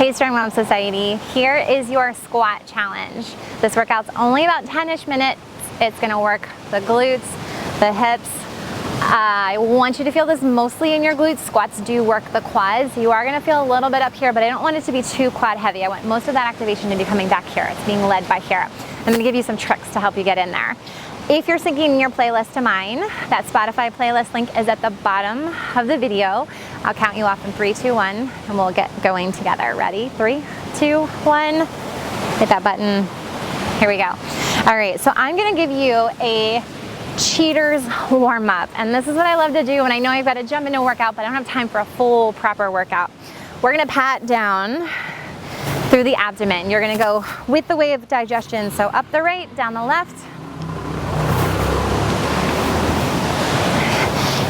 Hey Strong Mom Society, here is your squat challenge. This workout's only about 10-ish minutes. It's gonna work the glutes, the hips. I want you to feel this mostly in your glutes. Squats do work the quads. You are gonna feel a little bit up here, but I don't want it to be too quad heavy. I want most of that activation to be coming back here. It's being led by here. I'm gonna give you some tricks to help you get in there. If you're syncing your playlist to mine, that Spotify playlist link is at the bottom of the video. I'll count you off in 3, 2, 1, and we'll get going together. Ready? 3, 2, 1. Hit that button. Here we go. All right, so I'm gonna give you a cheaters warm up. And this is what I love to do when I know I've got to jump into a workout, but I don't have time for a full proper workout. We're gonna pat down through the abdomen. You're gonna go with the way of digestion. So up the right, down the left.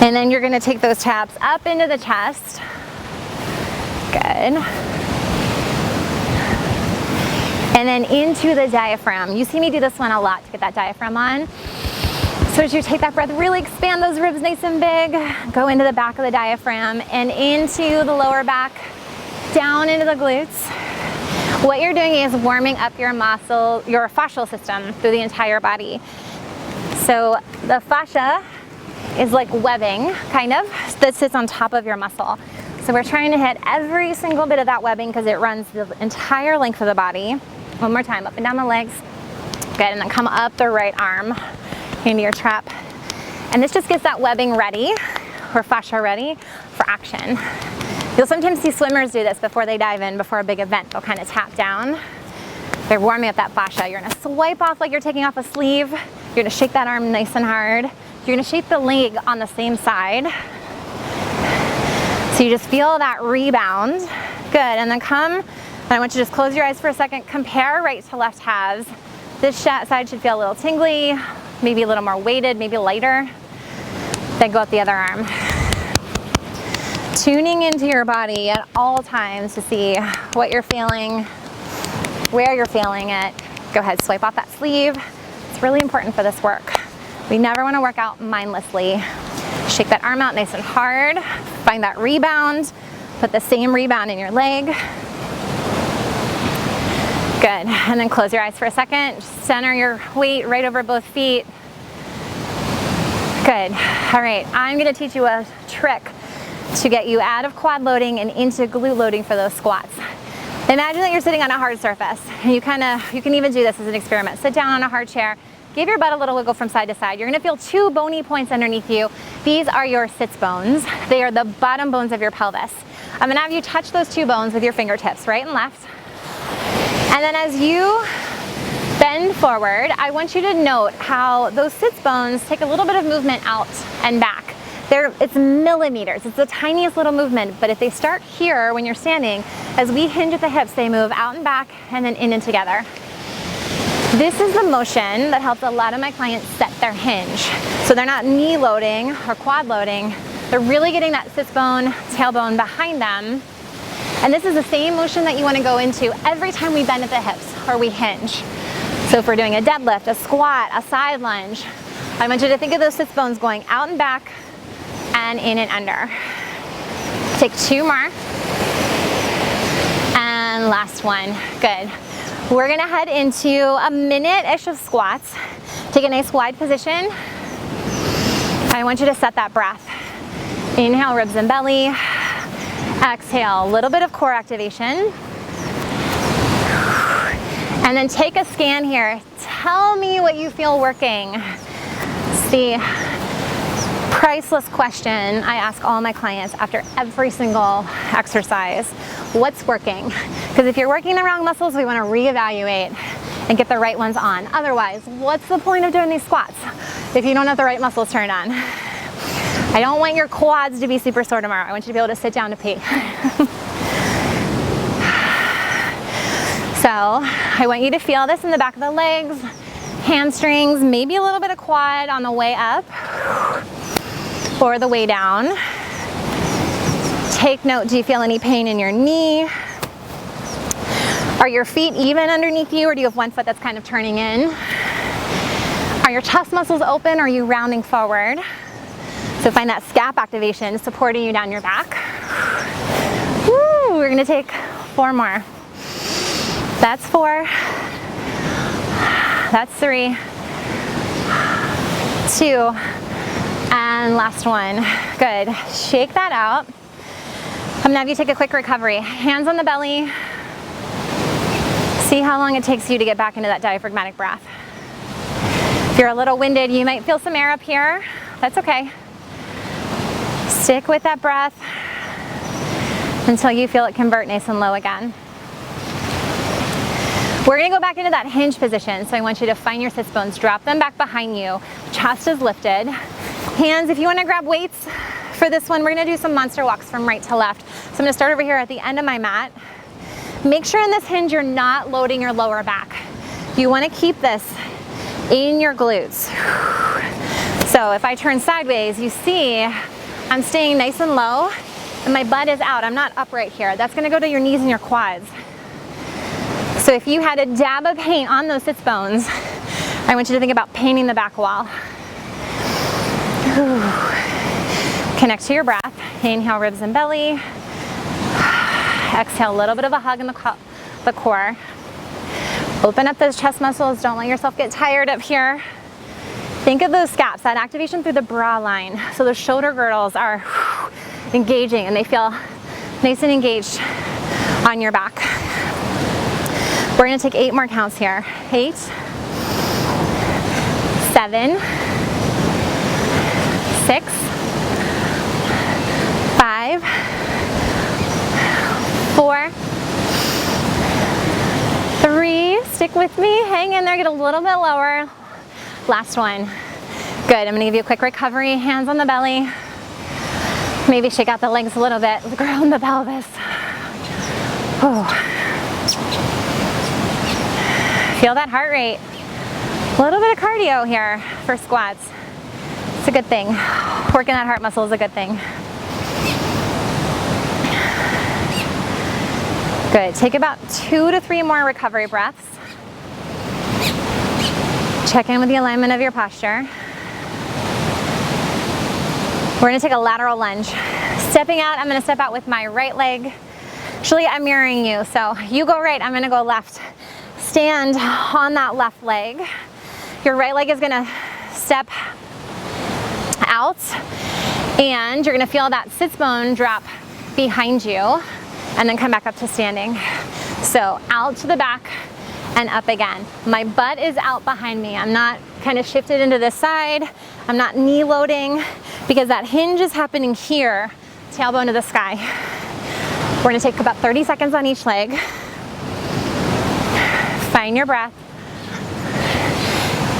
And then you're gonna take those taps up into the chest. Good. And then into the diaphragm. You see me do this one a lot to get that diaphragm on. So as you take that breath, really expand those ribs nice and big. Go into the back of the diaphragm and into the lower back, down into the glutes. What you're doing is warming up your muscle, your fascial system through the entire body. So the fascia is like webbing, kind of, that sits on top of your muscle. So we're trying to hit every single bit of that webbing because it runs the entire length of the body. One more time, up and down the legs. Good, and then come up the right arm into your trap. And this just gets that webbing ready, or fascia ready, for action. You'll sometimes see swimmers do this before they dive in, before a big event. They'll kind of tap down. They're warming up that fascia. You're gonna swipe off like you're taking off a sleeve. You're gonna shake that arm nice and hard. You're gonna shake the leg on the same side. So you just feel that rebound. Good, and then come, and I want you to just close your eyes for a second. Compare right to left halves. This side should feel a little tingly, maybe a little more weighted, maybe lighter. Then go up the other arm. Tuning into your body at all times to see what you're feeling, where you're feeling it. Go ahead, swipe off that sleeve. It's really important for this work. We never want to work out mindlessly. Shake that arm out nice and hard. Find that rebound. Put the same rebound in your leg. Good, and then close your eyes for a second. Center your weight right over both feet. Good, all right, I'm gonna teach you a trick to get you out of quad loading and into glute loading for those squats. Imagine that you're sitting on a hard surface. And you can even do this as an experiment. Sit down on a hard chair. Give your butt a little wiggle from side to side. You're gonna feel 2 bony points underneath you. These are your sits bones. They are the bottom bones of your pelvis. I'm gonna have you touch those 2 bones with your fingertips, right and left. And then as you bend forward, I want you to note how those sits bones take a little bit of movement out and back. It's millimeters, it's the tiniest little movement, but if they start here when you're standing, as we hinge at the hips, they move out and back and then in and together. This is the motion that helps a lot of my clients set their hinge. So they're not knee loading or quad loading, they're really getting that sits bone, tailbone behind them. And this is the same motion that you want to go into every time we bend at the hips or we hinge. So if we're doing a deadlift, a squat, a side lunge, I want you to think of those sits bones going out and back and in and under. Take 2 more. And last one. Good. We're gonna head into a minute-ish of squats. Take a nice wide position. I want you to set that breath. Inhale, ribs and belly. Exhale, a little bit of core activation. And then take a scan here. Tell me what you feel working. It's the priceless question I ask all my clients after every single exercise. What's working? Because if you're working the wrong muscles, we want to reevaluate and get the right ones on. Otherwise, what's the point of doing these squats if you don't have the right muscles turned on? I don't want your quads to be super sore tomorrow. I want you to be able to sit down to pee. So I want you to feel this in the back of the legs, hamstrings, maybe a little bit of quad on the way up or the way down. Take note, do you feel any pain in your knee? Are your feet even underneath you, or do you have one foot that's kind of turning in? Are your chest muscles open, or are you rounding forward? So find that scap activation supporting you down your back. Woo, we're gonna take 4 more. That's 4. That's 3. 2. And last one. Good. Shake that out. I'm gonna have you take a quick recovery. Hands on the belly. See how long it takes you to get back into that diaphragmatic breath. If you're a little winded, you might feel some air up here. That's okay. Stick with that breath until you feel it convert nice and low again. We're gonna go back into that hinge position. So I want you to find your sits bones, drop them back behind you. Chest is lifted. Hands, if you wanna grab weights for this one, we're gonna do some monster walks from right to left. So I'm gonna start over here at the end of my mat. Make sure in this hinge you're not loading your lower back. You wanna keep this in your glutes. So if I turn sideways, you see I'm staying nice and low and my butt is out. I'm not upright here. That's gonna go to your knees and your quads. So if you had a dab of paint on those sits bones, I want you to think about painting the back wall. Connect to your breath. Inhale, ribs and belly. Exhale, a little bit of a hug in the core. Open up those chest muscles. Don't let yourself get tired up here. Think of those scaps, that activation through the bra line. So the shoulder girdles are engaging and they feel nice and engaged on your back. We're gonna take 8 more counts here. 8, 7, 6, 5, 4, 3, stick with me, hang in there, get a little bit lower. Last one. Good, I'm gonna give you a quick recovery, hands on the belly. Maybe shake out the legs a little bit, ground the pelvis. Feel that heart rate. A little bit of cardio here for squats. It's a good thing. Working that heart muscle is a good thing. Good, take about 2 to 3 more recovery breaths. Check in with the alignment of your posture. We're gonna take a lateral lunge. Stepping out, I'm gonna step out with my right leg. Actually, I'm mirroring you, so you go right, I'm gonna go left. Stand on that left leg. Your right leg is gonna step out, and you're gonna feel that sits bone drop behind you, and then come back up to standing. So out to the back and up again. My butt is out behind me. I'm not kind of shifted into this side. I'm not knee loading because that hinge is happening here, tailbone to the sky. We're gonna take about 30 seconds on each leg. Find your breath.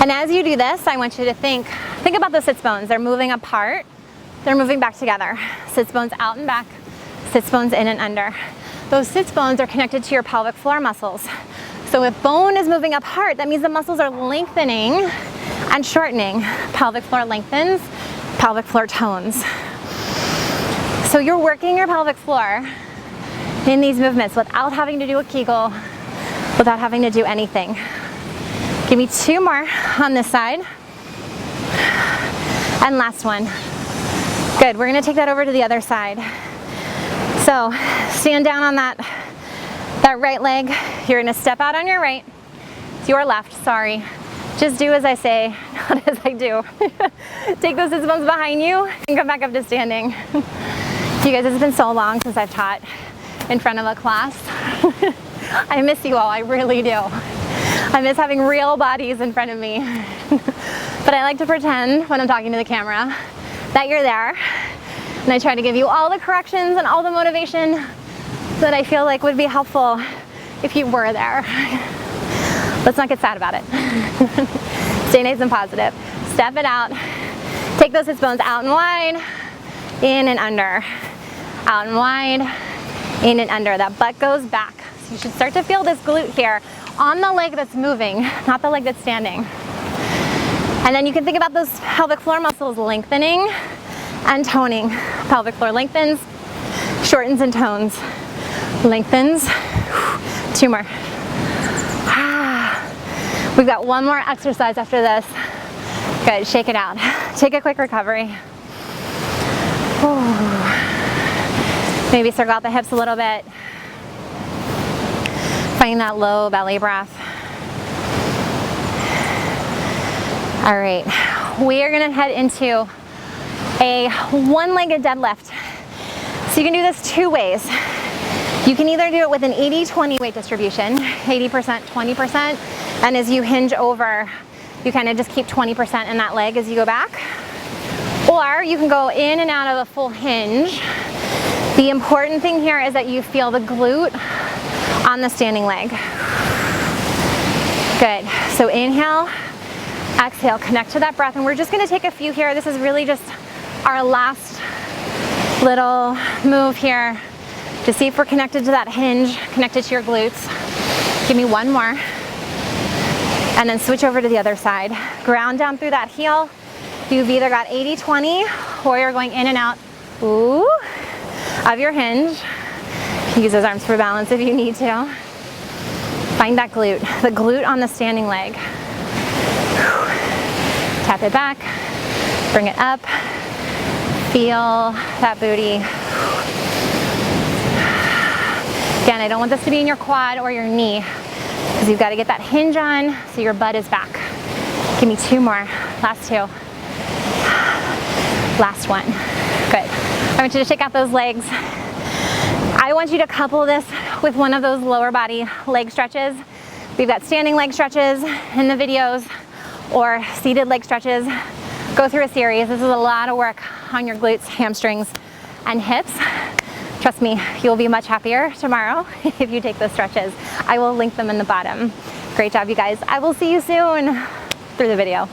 And as you do this, I want you to think about the sits bones. They're moving apart, they're moving back together. Sits bones out and back, sits bones in and under. Those sits bones are connected to your pelvic floor muscles. So if bone is moving apart, that means the muscles are lengthening and shortening. Pelvic floor lengthens, pelvic floor tones. So you're working your pelvic floor in these movements without having to do a Kegel, without having to do anything. Give me 2 more on this side. And last one. Good, we're gonna take that over to the other side. So stand down on that right leg. You're gonna step out on your right. It's your left, sorry. Just do as I say, not as I do. Take those sits bones behind you and come back up to standing. You guys, it's been so long since I've taught in front of a class. I miss you all, I really do. I miss having real bodies in front of me. But I like to pretend when I'm talking to the camera that you're there. And I try to give you all the corrections and all the motivation that I feel like would be helpful if you were there. Let's not get sad about it. Stay nice and positive. Step it out. Take those sits bones out and wide, in and under. Out and wide, in and under. That butt goes back. So you should start to feel this glute here on the leg that's moving, not the leg that's standing. And then you can think about those pelvic floor muscles lengthening and toning. Pelvic floor lengthens, shortens and tones. Lengthens. 2 more. We've got 1 more exercise after this. Good, shake it out. Take a quick recovery. Maybe circle out the hips a little bit. Find that low belly breath. All right, we are gonna head into a one-legged deadlift. So you can do this two ways. You can either do it with an 80-20 weight distribution, 80%, 20%, and as you hinge over, you kind of just keep 20% in that leg as you go back. Or you can go in and out of a full hinge. The important thing here is that you feel the glute on the standing leg. Good, so inhale, exhale, connect to that breath, and we're just gonna take a few here. This is really just our last little move here to see if we're connected to that hinge, connected to your glutes. Give me one more. And then switch over to the other side. Ground down through that heel. You've either got 80-20 or you're going in and out of your hinge. Use those arms for balance if you need to. Find that glute, the glute on the standing leg. Tap it back, bring it up. Feel that booty. Again, I don't want this to be in your quad or your knee because you've got to get that hinge on so your butt is back. Give me two more, last two. Last one, good. I want you to shake out those legs. I want you to couple this with one of those lower body leg stretches. We've got standing leg stretches in the videos or seated leg stretches. Go through a series. This is a lot of work on your glutes, hamstrings, and hips. Trust me, you'll be much happier tomorrow if you take those stretches. I will link them in the bottom. Great job, you guys. I will see you soon through the video.